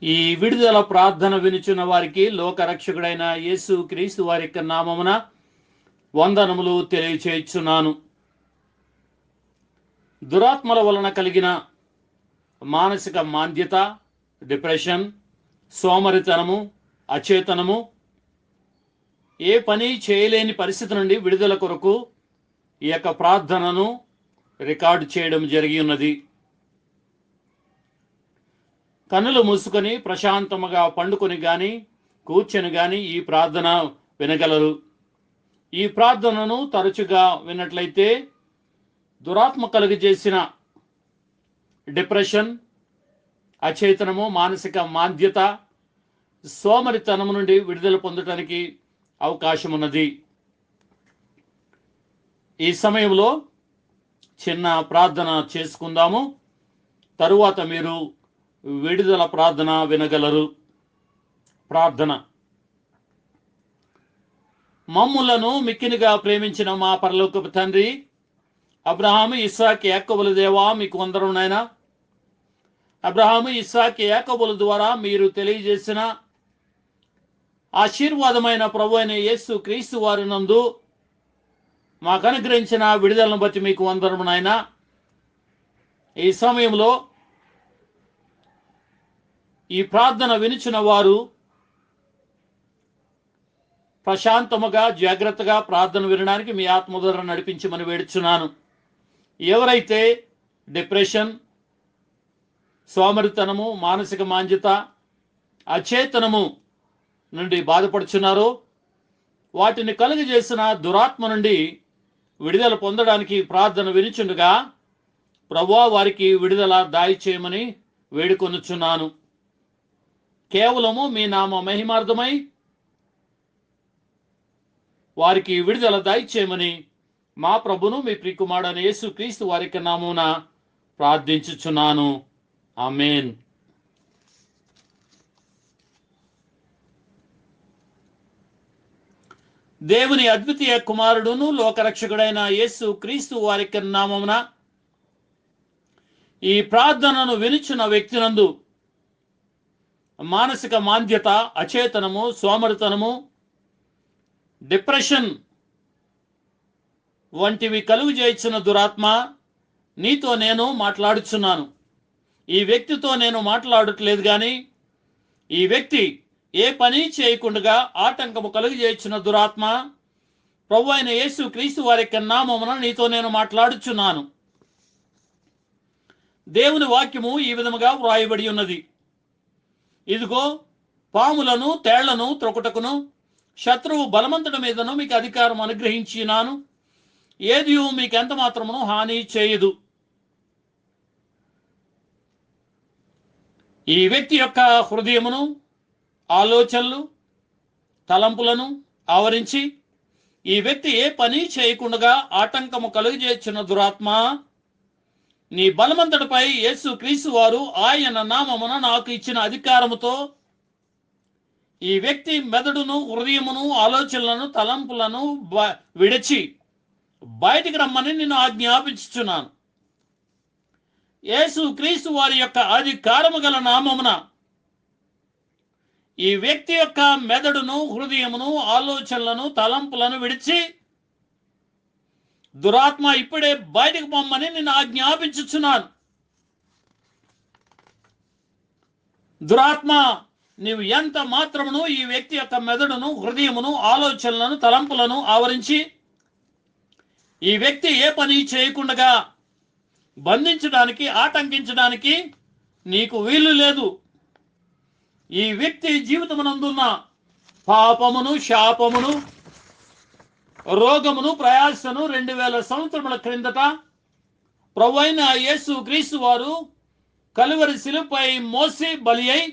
ఈ విడుదల ప్రార్థన వినుచున్న వారికి లోకరక్షకుడైన యేసు క్రీస్తు వారి యొక్క నామమున వందనములు తెలియచేయుచున్నాను. దురాత్మల వలన కలిగిన మానసిక మాంద్యత, డిప్రెషన్, సోమరితనము, అచేతనము, ఏ పని చేయలేని పరిస్థితి నుండి విడుదల కొరకు ఈ యొక్క ప్రార్థనను రికార్డు చేయడం జరిగి ఉన్నది. కన్నులు మూసుకొని ప్రశాంతముగా పండుకొని కానీ కూర్చొని కానీ ఈ ప్రార్థన వినగలరు. ఈ ప్రార్థనను తరచుగా విన్నట్లయితే దురాత్మ కలుగజేసిన డిప్రెషన్, అచేతనము, మానసిక మాంద్యత, సోమరితనము నుండి విడుదల పొందటానికి అవకాశం ఉన్నది. ఈ సమయంలో చిన్న ప్రార్థన చేసుకుందాము. తరువాత మీరు విడుదల ప్రార్థన వినగలరు. ప్రార్థన. మమ్ములను మిక్కినిగా ప్రేమించిన మా పరలోకపు తండ్రి, అబ్రహాము, ఇస్సాకు, యాకోబుల దేవా, మీకు వందనం నాయనా. అబ్రహాము, ఇస్సాకు, యాకోబుల ద్వారా మీరు తెలియజేసిన ఆశీర్వాదమైన ప్రభు అయిన యేసు క్రీస్తు వారి నందు మాకు అనుగ్రహించిన విడుదలను బట్టి మీకు వందనం నాయనా. ఈ సమయంలో ఈ ప్రార్థన వినిచిన వారు ప్రశాంతముగా, జాగ్రత్తగా ప్రార్థన వినడానికి మీ ఆత్మ ద్వారా నడిపించమని వేడుచున్నాను. ఎవరైతే డిప్రెషన్, సోమరితనము, మానసిక మాంద్యత, అచేతనము నుండి బాధపడుచున్నారో, వాటిని కలుగజేసిన దురాత్మ నుండి విడుదల పొందడానికి ప్రార్థన వినిచుండగా ప్రభువా వారికి విడుదల దయచేయమని వేడుకొనుచున్నాను. కేవలము మీ నామ మహిమార్థమై వారికి విడుదల దయచేయమని మా ప్రభును మీ ప్రియకుమారుడైన యేసు క్రీస్తు వారికి నామమున ప్రార్థించుచున్నాను. ఆమేన్. దేవుని అద్వితీయ కుమారుడును లోకరక్షకుడైన యేసు క్రీస్తు వారికి నామమున ఈ ప్రార్థనను వినుచున్న వ్యక్తినందు మానసిక మాంద్యత, అచేతనము, సోమరితనము, డిప్రెషన్ వంటివి కలుగు చేయించిన దురాత్మ, నీతో నేను మాట్లాడుచున్నాను. ఈ వ్యక్తితో నేను మాట్లాడట్లేదు, కానీ ఈ వ్యక్తి ఏ పని చేయకుండా ఆటంకము కలుగు చేయించిన దురాత్మ, ప్రభు అయిన యేసు క్రీస్తు వారి యొక్క నామమున నీతో నేను మాట్లాడుచున్నాను. దేవుని వాక్యము ఈ విధముగా వ్రాయబడి ఉన్నది. ఇదిగో, పాములను, తేళ్లను త్రొకుటకును శత్రువు బలవంతుడి మీదను మీకు అధికారం అనుగ్రహించినాను. ఏది మీకు ఎంత మాత్రమును హాని చేయదు. ఈ వ్యక్తి యొక్క హృదయమును, ఆలోచనలు, తలంపులను ఆవరించి ఈ వ్యక్తి ఏ పని చేయకుండా ఆటంకము కలుగజేసిన దురాత్మ, నీ బలవంతుడిపై యేసు క్రీస్తు వారు ఆయన నామమున నాకు ఇచ్చిన అధికారముతో ఈ వ్యక్తి మెదడును, హృదయమును, ఆలోచనలను, తలంపులను విడిచి బయటికి రమ్మని నిన్ను ఆజ్ఞాపించుచున్నాను. యేసు క్రీస్తు వారి యొక్క అధికారము గల నామమున ఈ వ్యక్తి యొక్క మెదడును, హృదయమును, ఆలోచనలను, తలంపులను విడిచి దురాత్మ ఇప్పుడే బయటకు పొమ్మని నిన్ను ఆజ్ఞాపించుచున్నాను. దురాత్మ, నీవు ఎంత మాత్రమును ఈ వ్యక్తి యొక్క మెదడును, హృదయమును, ఆలోచనలను, తలంపులను ఆవరించి ఈ వ్యక్తి ఏ పని చేయకుండా బంధించడానికి, ఆటంకించడానికి నీకు వీలు లేదు. ఈ వ్యక్తి జీవితమునందున్న పాపమును, శాపమును, రోగమును, ప్రయాసను 2000 సంవత్సరముల క్రిందట ప్రభువైన యేసు క్రీస్తు వారు కలువరి శిలువపై మోసి బలి అయి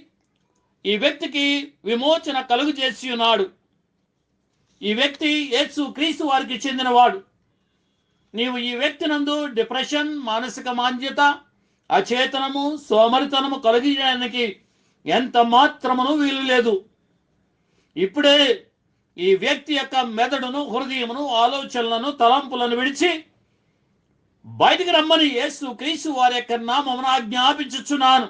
ఈ వ్యక్తికి విమోచన కలుగు చేసి ఉన్నాడు. ఈ వ్యక్తి యేసు క్రీస్తు వారికి చెందినవాడు. నీవు ఈ వ్యక్తి నందు డిప్రెషన్, మానసిక మాంద్యత, అచేతనము, సోమరితనము కలిగించడానికి ఎంత మాత్రమును వీలు లేదు. ఇప్పుడే ఈ వ్యక్తి యొక్క మెదడును, హృదయమును, ఆలోచనలను, తలంపులను విడిచి బయటికి రమ్మని యేసు క్రీస్తు వారి యొక్క నామమున ఆజ్ఞాపించుచున్నాను.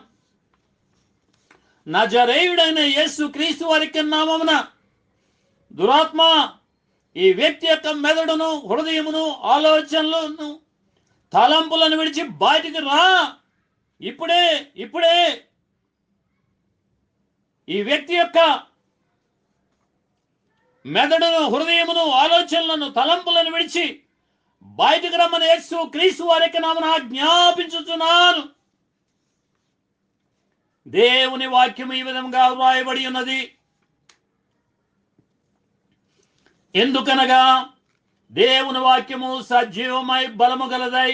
నజరేయుడైన యేసు క్రీస్తు వారికి నామమున దురాత్మ ఈ వ్యక్తి యొక్క మెదడును, హృదయమును, ఆలోచనలను, తలంపులను విడిచి బయటికి రా. ఇప్పుడే ఇప్పుడే ఈ వ్యక్తి యొక్క మెదడును, హృదయమును, ఆలోచనలను, తలంపులను విడిచి బయటికి రమ్మని యేసు క్రీస్తు వారికి నామమున ఆజ్ఞాపించుచున్నాను. దేవుని వాక్యం ఈ విధంగా వ్రాయబడి ఉన్నది. ఎందుకనగా దేవుని వాక్యము సజీవమై బలము గలదై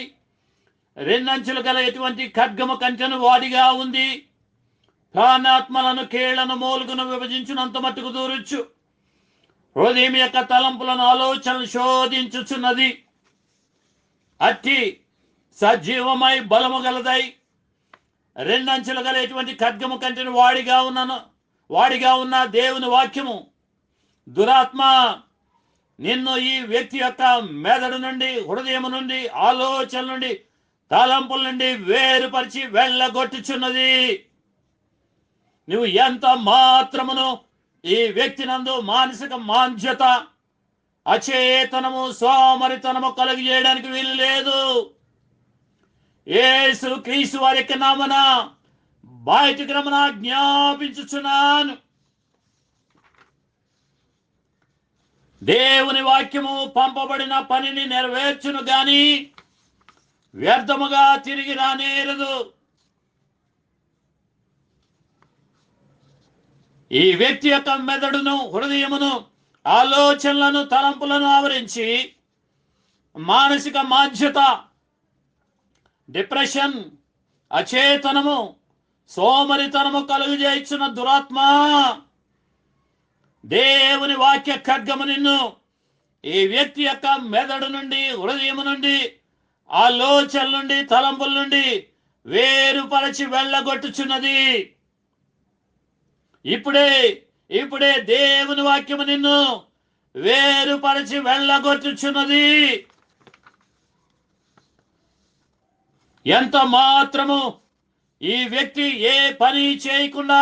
రెండంచులు గల ఎటువంటి ఖడ్గము కంచెను వాడిగా ఉంది. ప్రాణాత్మలను, కీళ్లను, మూలుగును విభజించినంత మట్టుకు దూరొచ్చు. హృదయం యొక్క తలంపులను, ఆలోచనలు శోధించుచున్నది. అట్టి సజీవమై బలము గలదై రెండంచులు గల ఎటువంటి ఖడ్గము కంచెను వాడిగా ఉన్న దేవుని వాక్యము దురాత్మ నిన్ను ఈ వ్యక్తి యొక్క మెదడు నుండి, హృదయం నుండి, ఆలోచన నుండి, తలంపుల నుండి వేరుపరిచి వెళ్ళగొట్టుచున్నది. నువ్వు ఎంత మాత్రమును ఈ వ్యక్తి నందు మానసిక మాంద్యత, అచేతనము, సోమరితనము కలిగి చేయడానికి వీలు లేదు. యేసు క్రీస్తు వారికి నామమున బయటికి రమ్మని ఆజ్ఞాపించుచున్నాను. దేవుని వాక్యము పంపబడిన పనిని నెరవేర్చును గాని వ్యర్థముగా తిరిగి రానేరదు. ఈ వ్యక్తి యొక్క మెదడును, హృదయమును, ఆలోచనలను, తలంపులను ఆవరించి మానసిక మాంద్యత, డిప్రెషన్, అచేతనము, సోమరితనము కలుగజేయుచున్న దురాత్మ దేవుని వాక్య ఖడ్గము నిన్ను ఈ వ్యక్తి యొక్క మెదడు నుండి, హృదయము నుండి, ఆలోచన నుండి, తలంపుల నుండి వేరుపరచి వెళ్ళగొట్టుచున్నది. ఇప్పుడే దేవుని వాక్యము నిన్ను వేరుపరచి వెళ్ళగొట్టుచున్నది. ఎంత మాత్రము ఈ వ్యక్తి ఏ పని చేయకుండా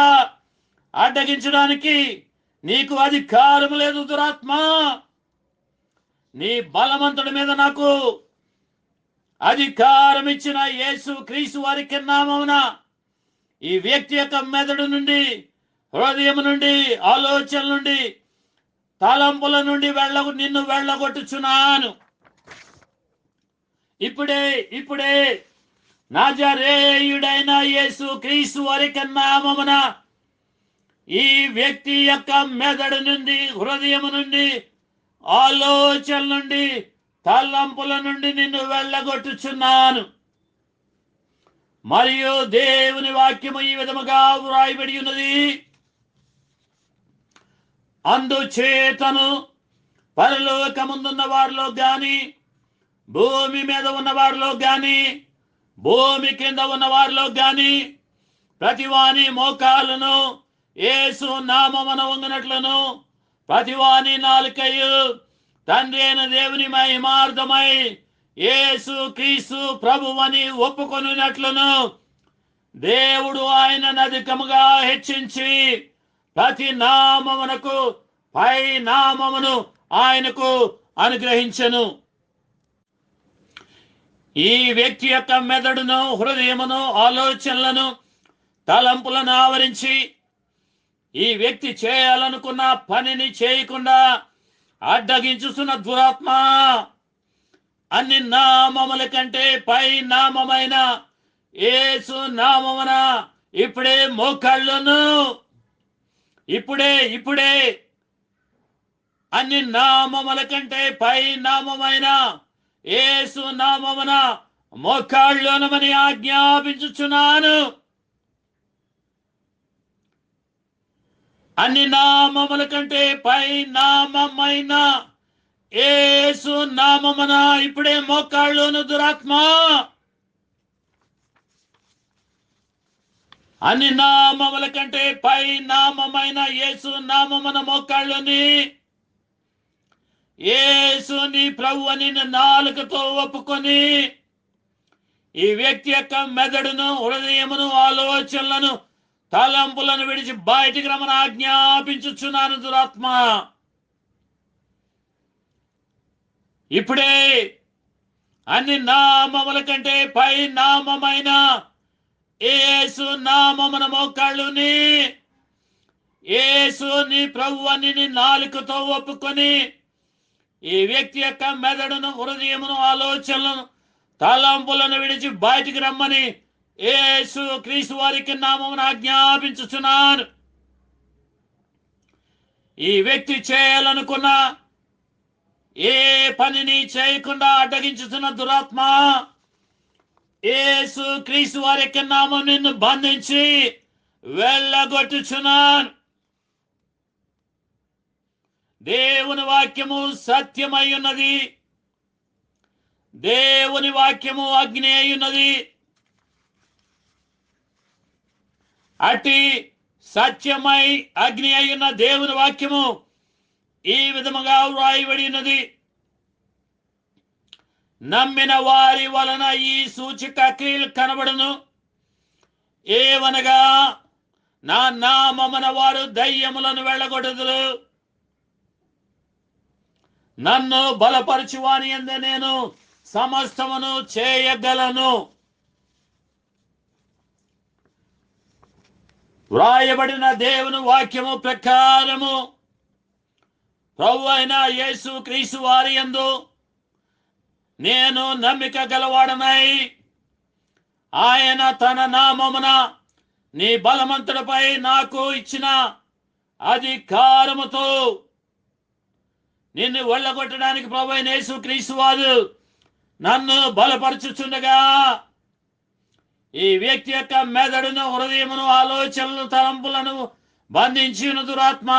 అడ్డగించడానికి నీకు అధికారం లేదు. దురాత్మ, నీ బలవంతుడి మీద నాకు అధికారం ఇచ్చిన యేసు క్రీస్తు వారికి నామమున ఈ వ్యక్తి యొక్క మెదడు నుండి, హృదయం నుండి, ఆలోచన నుండి, తలంపుల నుండి నిన్ను వెళ్ళగొట్టుచున్నాను. ఇప్పుడే నజరేయుడైన యేసు క్రీస్తు వారికి నామమున ఈ వ్యక్తి యొక్క మెదడు నుండి, హృదయం నుండి, ఆలోచన నుండి, తలంపుల నుండి నిన్ను వెళ్ళగొట్టుచున్నాను. మరియు దేవుని వాక్యము ఈ విధముగా వ్రాయబడి ఉన్నది. అందుచేతను పరలోకముందున్న వారిలో గాని, భూమి మీద ఉన్న వారిలో గాని, భూమి కింద ఉన్న వారిలో గాని ప్రతివాని మోకాలను యేసు నామమున వంగినట్లును, ప్రతివాని నాలుకయు తండ్రి అయిన దేవుని మహిమార్థమై యేసు క్రీస్తు ప్రభువని ఒప్పుకొనున్నట్లును దేవుడు ఆయనను అధికముగా హెచ్చించి ప్రతి నామమునకు పై నామమును ఆయనకు అనుగ్రహించెను. ఈ వ్యక్తి యొక్క మెదడును, హృదయమును, ఆలోచనలను, తలంపులను ఆవరించి ఈ వ్యక్తి చేయాలనుకున్న పనిని చేయకుండా అడ్డగించుతున్న దురాత్మ అన్ని నామముల కంటే పై నామమైన యేసు నామమున ఇప్పుడే మోకాళ్ళను, ఇప్పుడే అన్ని నామముల కంటే పై నామమైన యేసు నామమున మోకాళ్ళునమని ఆజ్ఞాపించుచున్నాను. అన్ని నామముల కంటే పై నామమైన యేసు నామమున ఇప్పుడే మోకాళ్ళును దురాత్మ. అన్ని నామముల కంటే పై నామమైన యేసు నామమున మోకాళ్ళుని యేసుని ప్రభువని నాలుకతో ఒప్పుకొని ఈ వ్యక్తి యొక్క మెదడును, హృదయమును, ఆలోచనలను, తలంపులను విడిచి బయటికి రమ్మని ఆజ్ఞాపించుచున్నాను దురాత్మ. ఇప్పుడే అన్ని నామముల కంటే పై నామమైన యేసు నామమున మోకాళ్ళుని యేసుని ప్రభువని నీ నాలుకతో ఒప్పుకొని ఈ వ్యక్తి యొక్క మెదడును, హృదయమును, ఆలోచనలను, తలంపులను విడిచి బయటికి రమ్మని యేసు క్రీస్తు వారికి నామమున ఆజ్ఞాపించుచున్నాను. ఈ వ్యక్తి చేయాలనుకున్న ఏ పనిని చేయకుండా అడ్డగించుతున్న దురాత్మ, యేసు క్రీస్తు వారి యొక్క నామం నిన్ను బంధించి వెళ్ళగొట్టుచున్నాను. దేవుని వాక్యము సత్యమై ఉన్నది. దేవుని వాక్యము అగ్ని అయి ఉన్నది. అట్టి సత్యమై అగ్ని అయ్యున్న దేవుని వాక్యము ఈ విధముగా వ్రాయబడి ఉన్నది. నమ్మిన వారి వలన ఈ సూచక క్రియలు కనబడును. ఏవనగా నా నామమున వారు దయ్యములను వెళ్ళగొట్టుదురు. నన్ను బలపరచువాని యందు నేను సమస్తమును చేయగలను. వ్రాయబడిన దేవుని వాక్యము ప్రకారము ప్రభు అయిన యేసు క్రీస్తు వారి యందు నేను నమ్మిక గలవాడనై ఆయన తన నామమున నీ బలవంతుడిపై నాకు ఇచ్చిన అధికారముతో నిన్ను వెళ్ళగొట్టడానికి ప్రభు అయిన యేసు క్రీస్తు వారు నన్ను బలపరచుచుండగా ఈ వ్యక్తి యొక్క మెదడును, హృదయమును, ఆలోచనలు, తలంపులను బంధించిన దురాత్మ,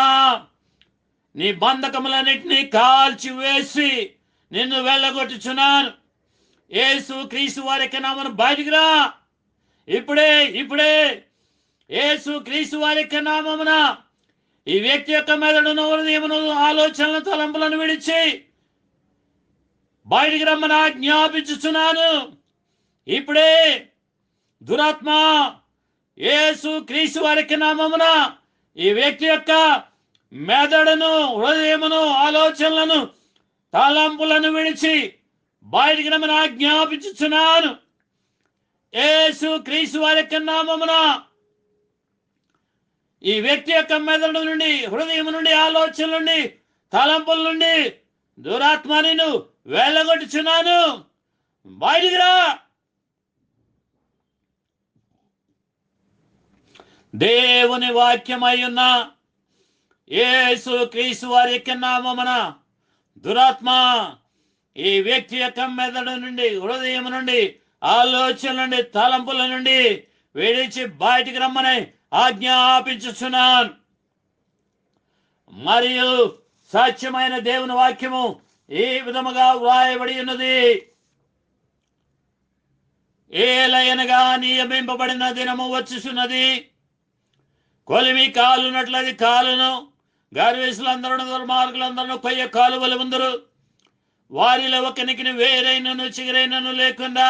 నీ బంధకములన్నిటినీ కాల్చి వేసి నిన్ను వెళ్ళగొట్టుచున్నాను. యేసు క్రీస్తు వారి యొక్క నామమున బయటికి రా. ఇప్పుడే ఇప్పుడే యేసు క్రీస్తు వారి యొక్క నామమున ఈ వ్యక్తి యొక్క మెదడును, హృదయమును, ఆలోచనలు, తలంపులను విడిచి బయటికి రమ్మని ఆజ్ఞాపించుచున్నాను. ఇప్పుడే దురాత్మ యేసు క్రీస్తు వారి యొక్క నామమున ఈ వ్యక్తి యొక్క మెదడును, హృదయమును, ఆలోచనలను, తలంపులను విడిచి బయటికి రమ్మని ఆజ్ఞాపించుచున్నాను. యేసు క్రీస్తు వారి యొక్క నామమున ఈ వ్యక్తి యొక్క మెదడు నుండి, హృదయం నుండి, ఆలోచనల నుండి, తలంపుల నుండి దురాత్మ నిన్ను వెళ్ళగొట్టుచున్నాను. బయటికి రా. దేవుని వాక్యమై ఉన్న యేసు క్రీస్తు వారి యొక్క నామమున దురాత్మ ఈ వ్యక్తి యొక్క మెదడు నుండి, హృదయం నుండి, ఆలోచనల నుండి, తలంపుల నుండి విడిచి బయటికి రమ్మని ఆజ్ఞాపించుచున్నాను. మరియు సత్యమైన దేవుని వాక్యము ఈ విధముగా వ్రాయబడి ఉన్నది. ఏలయనగా నియమింపబడిన దినము వచ్చుచున్నది. కొలిమి కాలునట్లది కాలును. గర్వేశులందరూ, దుర్మార్గులందరూ కొయ్య కాలువలు ముందరు. వారిలో ఒకనికి వేరైనను చిగురైనను లేకుండా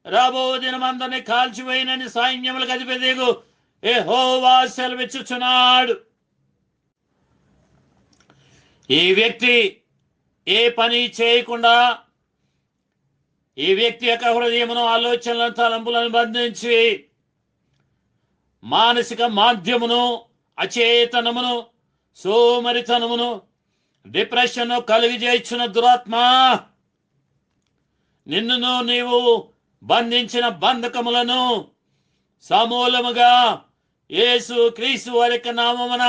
రాబో దినమందరినీ కాల్చివేయనని సైన్యములకు అధిపతి యెహోవా సెలవిచ్చుచున్నాడు. ఈ వ్యక్తి ఏ పని చేయకుండా ఈ వ్యక్తి యొక్క హృదయమును, ఆలోచనలను, తలంపులను బంధించి మానసిక మాధ్యమును, అచేతనమును, సోమరితనమును, డిప్రెషన్ కలిగిజేయుచున్న దురాత్మ, నిన్నును నీవు బంధించిన బంధకములను సమూలముగా యేసు క్రీస్తు వారి యొక్క నామమున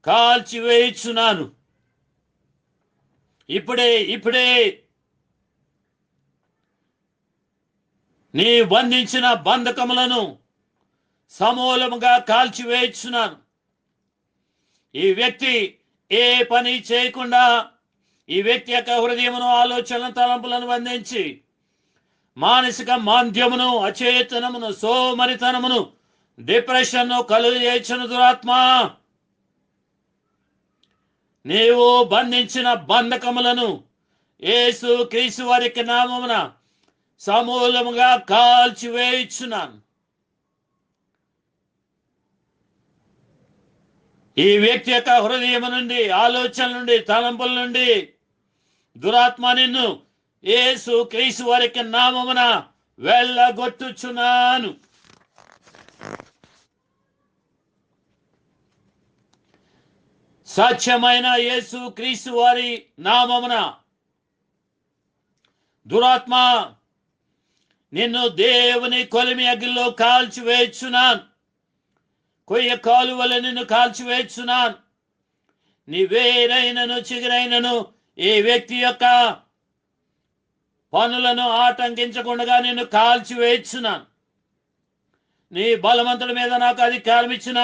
కాల్చివేయుచున్నాను. ఇప్పుడే ఇప్పుడే నీ బంధించిన బంధకములను సమూలముగా కాల్చివేయుచున్నాను. ఈ వ్యక్తి ఏ పని చేయకుండా ఈ వ్యక్తి యొక్క హృదయమును, ఆలోచనలను, తలంపులను బంధించి మానసిక మాంద్యమును, అచేతనమును, సోమరితనమును, డిప్రెషన్ను కలుగజేయుచున్న దురాత్మ, నీవు బంధించిన బంధకములను యేసు క్రీస్తు వారి యొక్క నామమున సమూలముగా కాల్చివేయుచున్నాను. ఈ వ్యక్తి యొక్క హృదయం నుండి, ఆలోచన నుండి, తలంపుల నుండి దురాత్మ నిన్ను యేసు క్రీస్తు వారికి నామమున వెళ్ళగొట్టుచున్నాను. సత్యమైన యేసు క్రీస్తు వారి నామమున దురాత్మ నిన్ను దేవుని కొలిమి అగ్నిలో కాల్చివేయుచున్నాను. కొయ్య కాలువల నిన్ను కాల్చివేయుచున్నాను. నీ వేరైనను చిగురైనను ఈ వ్యక్తి యొక్క పనులను ఆటంకించకుండా నిన్ను కాల్చివేయుచున్నాను. నీ బలవంతుల మీద నాకు అధికారం ఇచ్చిన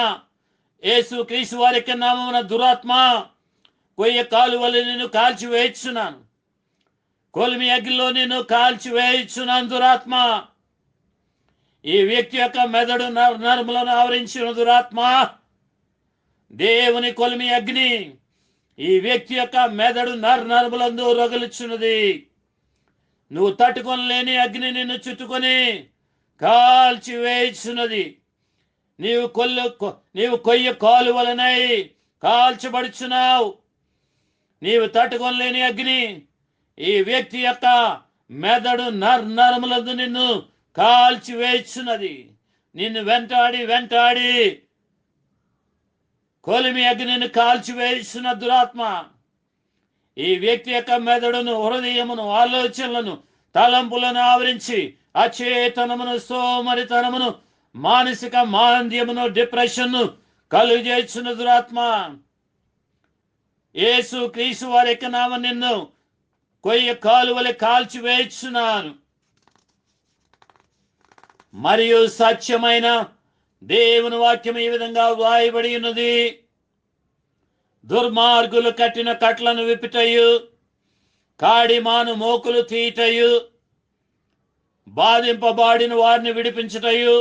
యేసు క్రీస్తు వారికి నామమున దురాత్మ కొయ్య కాలువల నిన్ను కాల్చివేయుచున్నాను. కొలిమి అగ్నిలో నిన్ను కాల్చివేయుచున్నాను. దురాత్మ ఈ వ్యక్తి యొక్క మెదడు నరములను ఆవరించిన దురాత్మ, దేవుని కొలిమి అగ్ని ఈ వ్యక్తి యొక్క మెదడు నరములందు రగులుచున్నది. నువ్వు తట్టుకొనలేని అగ్ని నిన్ను చుట్టుకొని కాల్చివేయుచున్నది. నీవు కొయ్య కాలువలనై కాల్చబడుచున్నావు. నీవు తట్టుకొనలేని అగ్ని ఈ వ్యక్తి యొక్క మెదడు నరములందు నిన్ను కాల్చివేయుచున్నది. నిన్ను వెంటాడి కొలిమి అగ్నిని కాల్చివేయుచున్న దురాత్మ ఈ వ్యక్తి యొక్క మెదడును, హృదయమును, ఆలోచనలను, తలంపులను ఆవరించి అచేతనమును, సోమరితనమును, మానసిక మాంద్యమును, డిప్రెషన్ను కలుగజేయుచున్న దురాత్మ యేసు క్రీస్తు వారి యొక్క నామమున నిన్ను కొయ్య కాలువలే కాల్చివేయుచున్నాను. మరియు సత్యమైన దేవుని వాక్యం ఈ విధంగా వ్రాయబడి ఉన్నది. దుర్మార్గులు కట్టిన కట్లను విప్పుటయు, కాడిమాను మోకులు తీయటయు, బాధింపబడిన వారిని విడిపించుటయు,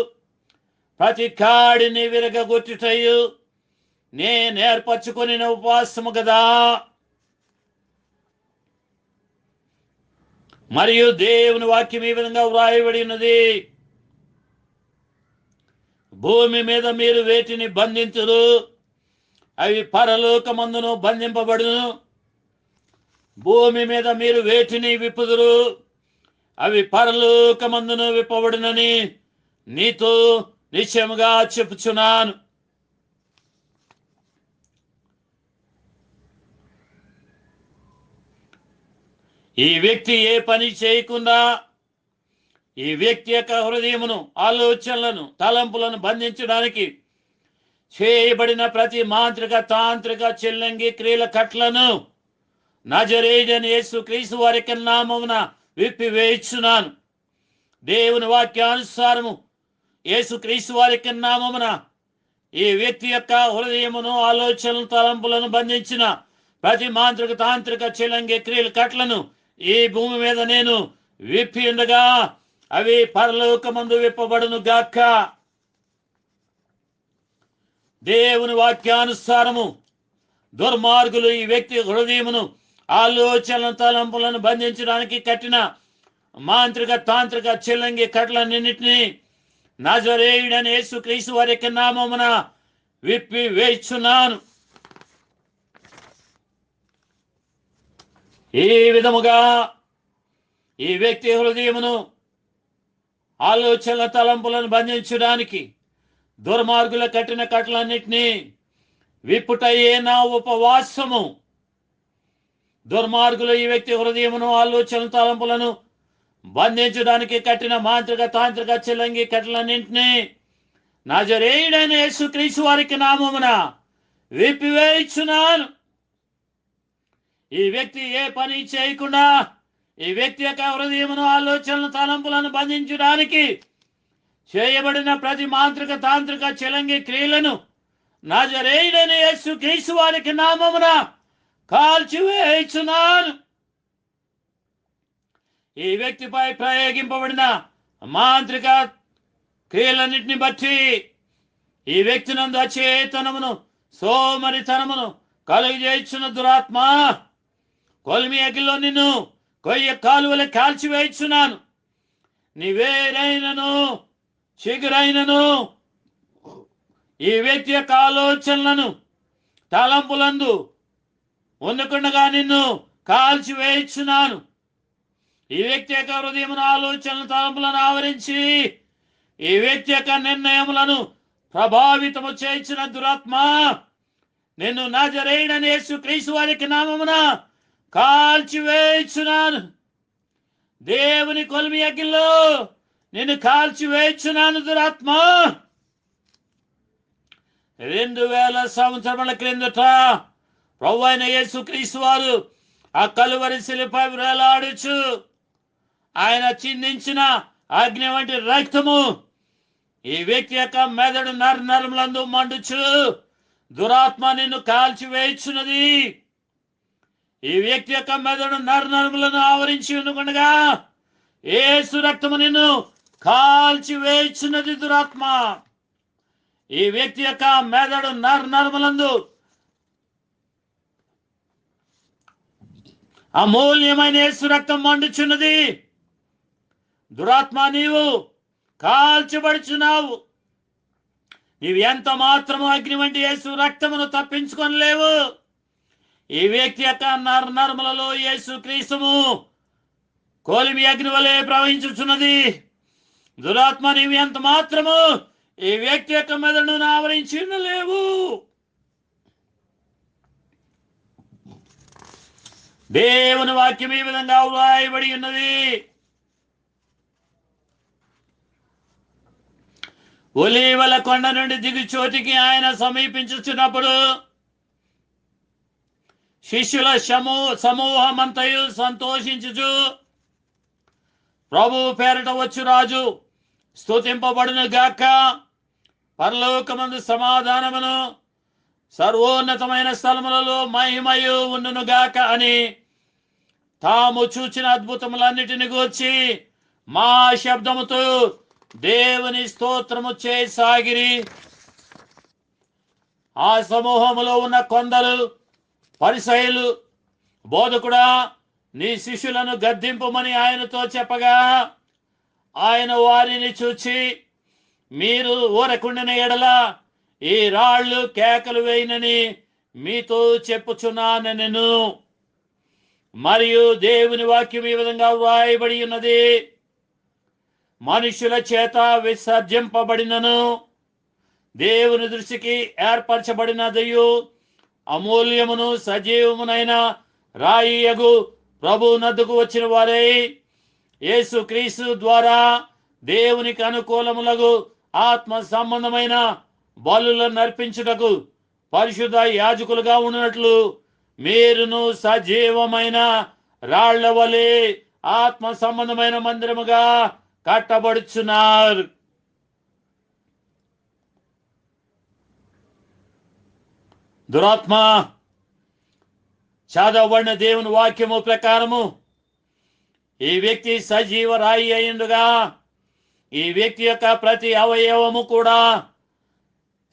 ప్రతి కాడిని విరగగొట్టుటయు నేను ఏర్పరచుకొని ఉపవాసము కదా. మరియు దేవుని వాక్యం ఈ విధంగా వ్రాయబడి ఉన్నది. భూమి మీద మీరు వేటిని బంధించురు, అవి పరలోకమందును బంధింపబడును. భూమి మీద మీరు వేటిని విప్పుదురు, అవి పరలోకమందును విప్పబడునని నీతో నిశ్చయముగా చెప్పుచున్నాను. ఈ వ్యక్తి ఏ పని చేయకుండా ఈ వ్యక్తి యొక్క హృదయమును, ఆలోచనలను, తలంపులను బంధించడానికి చేయబడిన ప్రతి మాంత్రిక, తాంత్రిక, చిల్లంగి క్రియల కట్లను నజరేయుడైన యేసు క్రీస్తు వారి యొక్క నామమున విప్పివేయుచున్నాను. దేవుని వాక్యానుసారము యేసు క్రీస్తు వారి యొక్క నామమున ఈ వ్యక్తి యొక్క హృదయమును, ఆలోచనలను, తలంపులను బంధించిన ప్రతి మాంత్రిక, తాంత్రిక, చిల్లంగి క్రియల కట్లను ఈ భూమి మీద నేను విప్పి ఉండగా అవి పరలోకమందు విప్పబడును గాక. దేవుని వాక్యానుసారము దుర్మార్గులు ఈ వ్యక్తి హృదయమును, ఆలోచనలను, తలంపులను బంధించడానికి కట్టిన మాంత్రిక, తాంత్రిక, చిల్లంగి కట్లన్నింటినీ నజరేయుడైన యేసు క్రీస్తు వారి యొక్క నామమున విప్పి వేయుచున్నాను. ఈ విధముగా ఈ వ్యక్తి హృదయమును, ఆలోచనల, తలంపులను బంధించడానికి దుర్మార్గుల కట్టిన కట్లన్నింటినీ విప్పుటయే నా ఉపవాసము. దుర్మార్గులు ఈ వ్యక్తి హృదయమును, ఆలోచన, తలంపులను బంధించడానికి కట్టిన మాంత్రిక, తాంత్రిక, చిల్లంగి కట్లన్నింటినీ నజరేయుడైన యేసు క్రీస్తు వారికి నామమున విప్పివేయుచున్నాను. ఈ వ్యక్తి ఏ పని చేయకుండా ఈ వ్యక్తి యొక్క హృదయమును, ఆలోచనలు, తలంపులను బంధించడానికి చేయబడిన ప్రతి మాంత్రిక, తాంత్రిక, చిల్లంగి క్రియలను నజరేయుడైన యేసు క్రీస్తు వారికి నామమున కాల్చివేయుచున్నాను. ఈ వ్యక్తిపై ప్రయోగింపబడిన మాంత్రిక క్రియలన్నింటిని బట్టి ఈ వ్యక్తి నందు అచేతనమును, సోమరితనమును కలుగజేయుచున్న దురాత్మ కొలిమి అగ్నిలో నిన్ను కొయ్య కాలువలే కాల్చివేయుచున్నాను. నీవేరైనను చిగురైనను ఈ వ్యక్తి యొక్క ఆలోచనలను, తలంపులందు ఉండకుండగా నిన్ను కాల్చి వేయించున్నాను. ఈ వ్యక్తి యొక్క హృదయమును, ఆలోచనలు, తలంపులను ఆవరించి ఈ వ్యక్తి యొక్క నిర్ణయములను ప్రభావితము చేయించిన దురాత్మ, నిన్ను నజరేయుడైన యేసుక్రీస్తు వారికి నామమున కాల్చి వేయించున్నాను. దేవుని కొలిమి అగ్నిలో నిన్ను కాల్చి వేయించున్నాను దురాత్మ. 2000 సంవత్సరముల క్రిందట ప్రభువైన యేసుక్రీస్తు వారు ఆ కలువరి శిలువపై వేలాడుచు ఆయన చిందించిన అగ్ని వంటి రక్తము ఈ వ్యక్తి యొక్క మెదడు నరములందు మండుచు దురాత్మ నిన్ను కాల్చి వేయించున్నది. ఈ వ్యక్తి యొక్క మెదడు నరములను ఆవరించి ఉండకుండా యేసు రక్తము నిన్ను కాల్చి వేయించున్నది దురాత్మ. ఈ వ్యక్తి యొక్క మెదడు నరములందు అమూల్యమైన యేసు రక్తం మండుచున్నది. దురాత్మ, నీవు కాల్చబడుచున్నావు. నీవు ఎంత మాత్రము అగ్ని వంటి యేసు రక్తమును తప్పించుకొనలేవు. ఈ వ్యక్తి యొక్క నరములలో యేసు క్రీస్తుము కోలిమి అగ్ని వలె ప్రవహించుచున్నది. దురాత్మ, నీవు ఎంత మాత్రము ఈ వ్యక్తి యొక్క మెదడును ఆవరించి ఉండలేవు. దేవుని వాక్యం ఈ విధంగా వ్రాయబడి ఉన్నది. ఒలీవల కొండ నుండి దిగు చోటికి ఆయన సమీపించుచున్నప్పుడు శిష్యుల సమూహమంతయు సంతోషించుచు, ప్రభు పేరట వచ్చు రాజు స్తుతింపబడును గాక, పరలోకమందు సమాధానమును, సర్వోన్నతమైన స్థలములలో మహిమయు ఉండును గాక అని తాము చూచిన అద్భుతములన్నిటిని గూర్చి మా శబ్దముతో దేవుని స్తోత్రము చేయసాగిరి. ఆ సమూహములో ఉన్న కొందరు పరిసయ్యులు, బోధకుడా, నీ శిష్యులను గద్దింపమని ఆయనతో చెప్పగా, ఆయన వారిని చూచి, మీరు ఊరకుండిన ఎడల ఈ రాళ్ళు కేకలు వేయనని మీతో చెప్పుచున్నానెను. మరియు దేవుని వాక్యం ఈ విధంగా వ్రాయబడి ఉన్నది, మనుషుల చేత విసర్జింపబడినను దేవుని దృష్టికి ఏర్పరచబడినదయు అమూల్యమును సజీవమునైన రాయియగు ప్రభు నద్దకు వచ్చిన వారై యేసు క్రీస్తు ద్వారా దేవునికి అనుకూలములగు ఆత్మ సంబంధమైన బలులను నర్పించుటకు పరిశుద్ధ యాజకులుగా ఉన్నట్లు మీరును సజీవమైన రాళ్ల వలె ఆత్మ సంబంధమైన మందిరముగా కట్టబడుచున్నారు. దురాత్మ, చదవబడిన దేవుని వాక్యము ప్రకారము ఈ వ్యక్తి సజీవ రాయి అయిండుగా, ఈ వ్యక్తి యొక్క ప్రతి అవయవము కూడా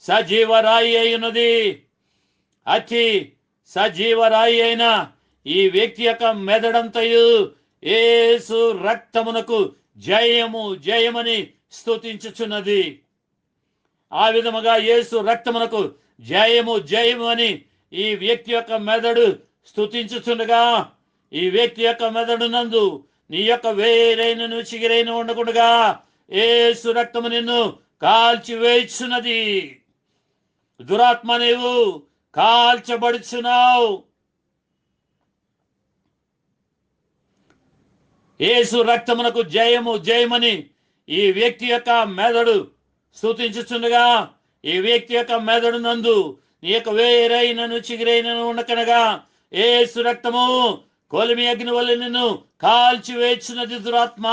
సజీవ రాయి అయినది. అతి సజీవ రాయి అయిన ఈ వ్యక్తి యొక్క మెదడంతయు యేసు రక్తమునకు జయము జయమని స్తుతించుచున్నది. ఆ విధముగా యేసు రక్తమునకు జయము జయము అని ఈ వ్యక్తి యొక్క మెదడు స్తుతించుచుండగా, ఈ వ్యక్తి యొక్క మెదడు నందు నీ యొక్క వేరైనను చిగిరైన ఉండకుండగా యేసు రక్తము నిన్ను కాల్చి వేయుచున్నది. దురాత్మ, నీవు కాల్చబడుచున్నావు. యేసు రక్తమునకు జయము జయమని ఈ వ్యక్తి యొక్క మెదడు స్తుతించుచుండగా, ఈ వ్యక్తి యొక్క మెదడు నందు నీ యొక్క వేరైనను చిగిరైనను ఉండకనగా యేసు రక్తము కొలిమి అగ్ని వల్ల నిన్ను కాల్చి వేచున్నది. దురాత్మ,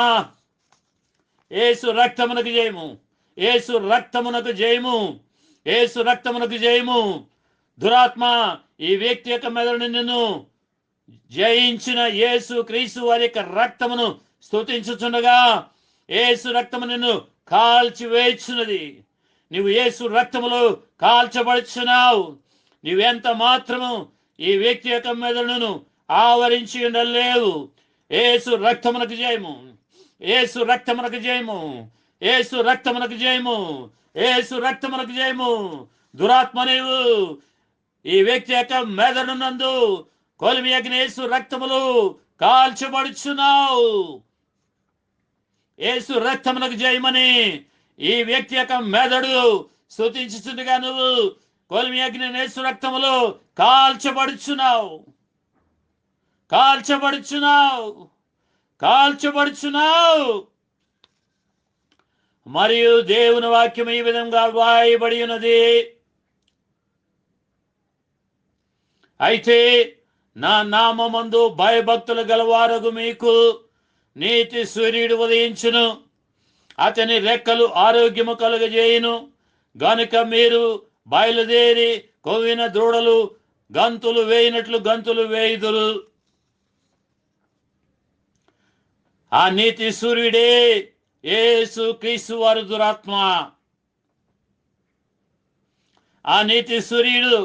యేసు రక్తమునకు జయము, యేసు రక్తమునకు జయము, యేసు రక్తమునకు జయము. దురాత్మ, ఈ వ్యక్తి యొక్క మెదడు నిన్ను జయించిన యేసు క్రీస్తు వారి యొక్క రక్తమును స్తుతించుచుండగా యేసు రక్తము నిన్ను కాల్చి వేచున్నది. నీవు యేసు రక్తములో కాల్చబడుచున్నావు. నీవెంత మాత్రము ఈ వ్యక్తి యొక్క మెదడును ఆవరించి ఉండలేవు. యేసు రక్తమునకు జయము, యేసు రక్తమునకు జయము, యేసు రక్తమునకు జయము, యేసు రక్తమునకు జయము. దురాత్మ, నీవు ఈ వ్యక్తి యొక్క మెదడు నందు కొలిమి అగ్ని యేసు రక్తములు కాల్చబడుచున్నావు. యేసు రక్తమునకు జయమని ఈ వ్యక్తి యొక్క మెదడు స్తుతించుచుండగా నువ్వు కొలిమి అగ్ని యేసు రక్తములు కాల్చబడుచున్నావు, కాల్చబడుచున్నావు, కాల్చబడుచున్నావు. మరియు దేవుని వాక్యం ఈ విధంగా వ్రాయబడి ఉన్నది, అయితే నా నామమందు భయభక్తులు గలవారగు మీకు నీతి సూర్యుడు ఉదయించును, అతని రెక్కలు ఆరోగ్యము కలుగజేయును. గనుక మీరు బయలుదేరి కొవ్విన దూడలు గంతులు వేయినట్లు గంతులు వేయుదురు. ఆ నీతి సూర్యుడే యేసు క్రీస్తు వారు దురాత్మ. ఆ నీతి సూర్యుడు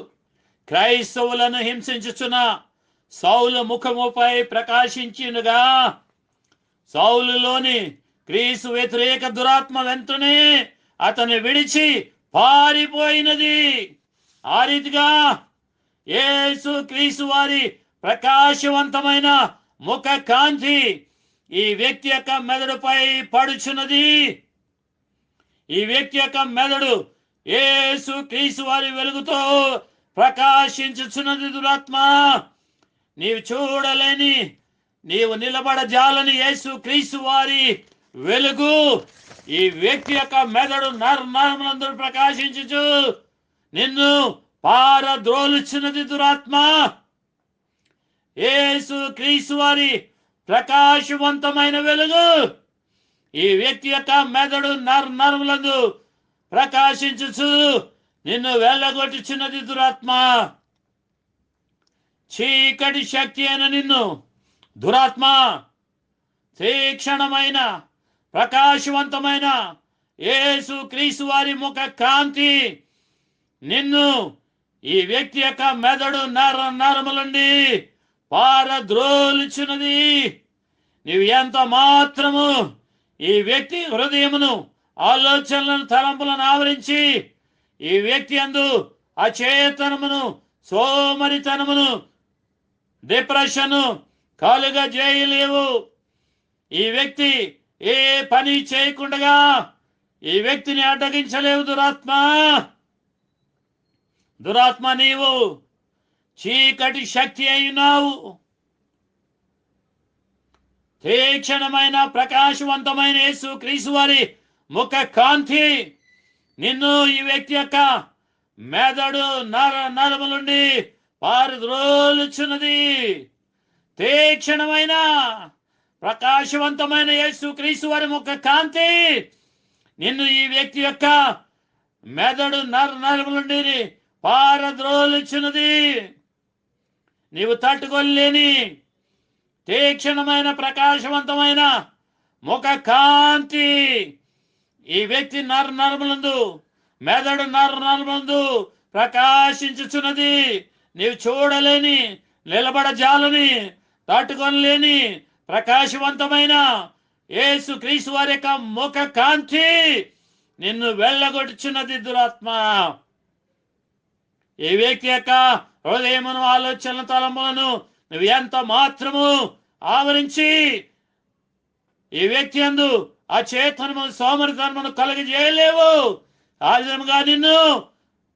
క్రైస్తవులను హింసించుచున్న సౌలు ముఖముపై ప్రకాశించినగా సౌలులోని క్రీస్తు వ్యతిరేక దురాత్మ వెంటనే అతన్ని విడిచి పారిపోయినది. ఆ రీతిగా యేసు క్రీస్తు వారి ప్రకాశవంతమైన ముఖ కాంతి ఈ వ్యక్తి యొక్క మెదడుపై పడుచున్నది. ఈ వ్యక్తి యొక్క మెదడు యేసు క్రీస్తు వారి వెలుగుతో ప్రకాశించుచున్నది. దురాత్మ, నీవు చూడలేని, నీవు నిలబడజాలని యేసు క్రీస్తు వారి వెలుగు ఈ వ్యక్తి యొక్క మెదడు నరములందరూ ప్రకాశించుచు నిన్ను పారద్రోలుచున్నది. దురాత్మ, యేసు క్రీస్తు వారి ప్రకాశవంతమైన వెలుగు ఈ వ్యక్తి యొక్క మెదడు నరములందు ప్రకాశించుచు నిన్ను వెళ్ళగొట్టుచున్నది. దురాత్మ, చీకటి శక్తి అయిన నిన్ను దురాత్మ తీక్షణమైన ప్రకాశవంతమైన యేసు క్రీస్తు వారి ముఖ కాంతి నిన్ను ఈ వ్యక్తి యొక్క మెదడు నరములుండి పారద్రోలుచున్నది. నీవు ఎంత మాత్రము ఈ వ్యక్తి హృదయమును ఆలోచనలను తలంపులను ఆవరించి ఈ వ్యక్తి అందు అచేతనమును సోమరితనమును డిప్రెషన్ కలుగజేయలేవు. ఈ వ్యక్తి ఏ పని చేయకుండా ఈ వ్యక్తిని అడ్డగించలేవు. దురాత్మ, దురాత్మ, నీవు చీకటి శక్తి అయినావు. తీక్షణమైన ప్రకాశవంతమైన యేసు క్రీస్తు వారి ముఖ కాంతి నిన్ను ఈ వ్యక్తి యొక్క మెదడు నరములుండి పారద్రోలుచున్నది. తీక్షణమైన ప్రకాశవంతమైన యేసు క్రీస్తు వారి ముఖ కాంతి నిన్ను ఈ వ్యక్తి యొక్క మెదడు నరములుండి పారద్రోలుచున్నది. నీవు తట్టుకోలేని తీక్షణమైన ప్రకాశవంతమైన ముఖ కాంతి ఈ వ్యక్తి నరములందు మెదడు నరములందు ప్రకాశించుచున్నది. నీవు చూడలేని, నిలబడజాలని, తట్టుకొనలేని ప్రకాశవంతమైన యేసు క్రీస్తు వారి యొక్క ముఖ కాంతి నిన్ను వెళ్ళగొట్టుచున్నది. దురాత్మ, ఈ వ్యక్తి యొక్క హృదయమును ఆలోచనల తలంపులను నువ్వు ఎంత మాత్రము ఆవరించి ఈ వ్యక్తి అందు అచేతనము సోమరితనమును కలుగజేయలేవు. ఆ విధంగా నిన్ను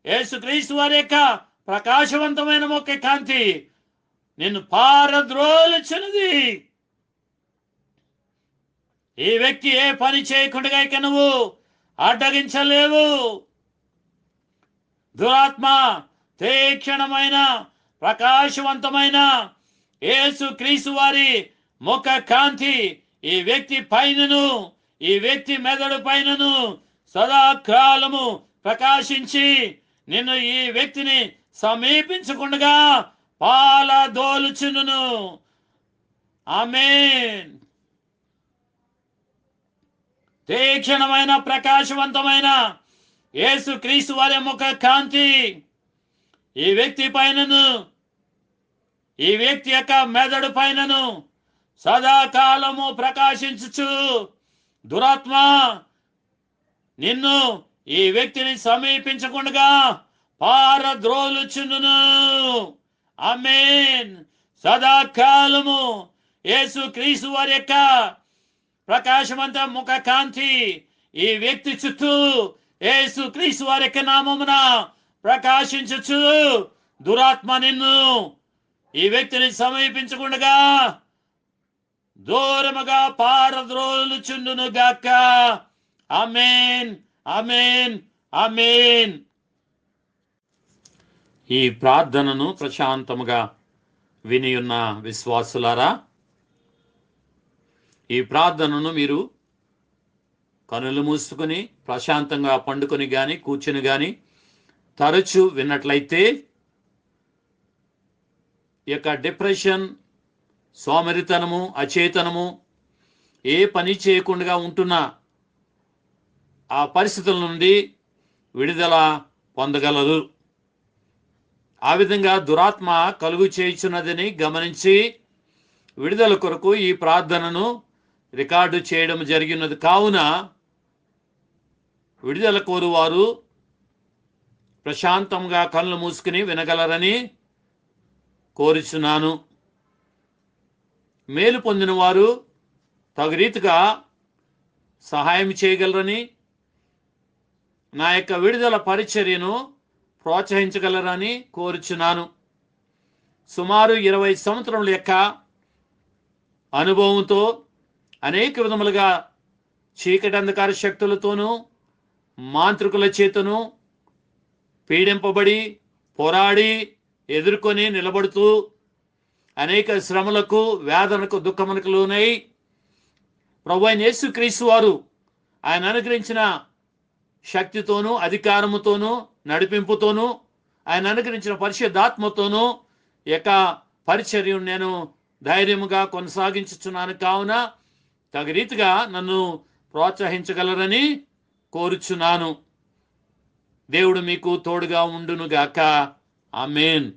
యేసు క్రీస్తు వారి యొక్క ప్రకాశవంతమైన ముఖ కాంతి నిన్ను పారద్రోలుచున్నది. ఈ వ్యక్తి ఏ పని చేయకుండా ఇక నువ్వు అడ్డగించలేవు. దురాత్మ, తీక్షణమైన ప్రకాశవంతమైన యేసు క్రీస్తు వారి ముఖ కాంతి ఈ వ్యక్తి పైనను ఈ వ్యక్తి మెదడు పైనను సదాకాలము ప్రకాశించి నిన్ను ఈ వ్యక్తిని సమీపించకుండా పాలదోలుచును. ఆమేన్. తీక్షణమైన ప్రకాశవంతమైన యేసు క్రీస్తు వారి ముఖ కాంతి ఈ వ్యక్తి పైనను ఈ వ్యక్తి యొక్క మెదడు పైనను సదాకాలము ప్రకాశించుచు దురాత్మ నిన్ను ఈ వ్యక్తిని సమీపించకుండా పారద్రోలుచుండును. ఆమేన్. సదాకాలము యేసు క్రీస్తు వారి యొక్క ప్రకాశవంత ముఖ కాంతి ఈ వ్యక్తి చుట్టూ యేసు క్రీస్తు వారి యొక్క నామమున ప్రకాశించచ్చు. దురాత్మ నిన్ను ఈ వ్యక్తిని సమీపించకుండా దూరముగా పారద్రోలుచుండును గాక. ఆమేన్, ఆమేన్, ఆమేన్. ఈ ప్రార్థనను ప్రశాంతముగా వినియున్న విశ్వాసులారా, ఈ ప్రార్థనను మీరు కనులు మూసుకుని ప్రశాంతంగా పండుకొని కానీ కూర్చుని కానీ తరచు విన్నట్లయితే ఈ యొక్క డిప్రెషన్, సోమరితనము, అచేతనము, ఏ పని చేయకుండా ఉంటున్న ఆ పరిస్థితుల నుండి విడుదల పొందగలరు. ఆ విధంగా దురాత్మ కలుగు చేయుచున్నదని గమనించి విడుదల కొరకు ఈ ప్రార్థనను రికార్డు చేయడం జరిగినది. కావున విడుదల కోరువారు ప్రశాంతంగా కళ్ళు మూసుకుని వినగలరని కోరుచున్నాను. మేలు పొందిన వారు తగు రీతిగా సహాయం చేయగలరని, నా యొక్క విడుదల పరిచర్యను ప్రోత్సహించగలరని కోరుచున్నాను. సుమారు 20 సంవత్సరముల యొక్క అనుభవంతో అనేక విధములుగా చీకటి అంధకార శక్తులతోనూ మాంత్రికుల చేతను పీడింపబడి పోరాడి ఎదుర్కొని నిలబడుతూ అనేక శ్రమలకు, వేదనకు, దుఃఖమునకు లోనై ప్రభువైన యేసుక్రీస్తు వారు ఆయన అనుగ్రహించిన శక్తితోనూ అధికారముతోనూ నడిపింపుతోనూ ఆయన అనుగ్రహించిన పరిశుద్ధాత్మతోనూ యొక్క పరిచర్యను నేను ధైర్యముగా కొనసాగించుచున్నాను. కావున తగు రీతిగా నన్ను ప్రోత్సహించగలరని కోరుచున్నాను. దేవుడు మీకు తోడుగా ఉండునుగాక. ఆమేన్.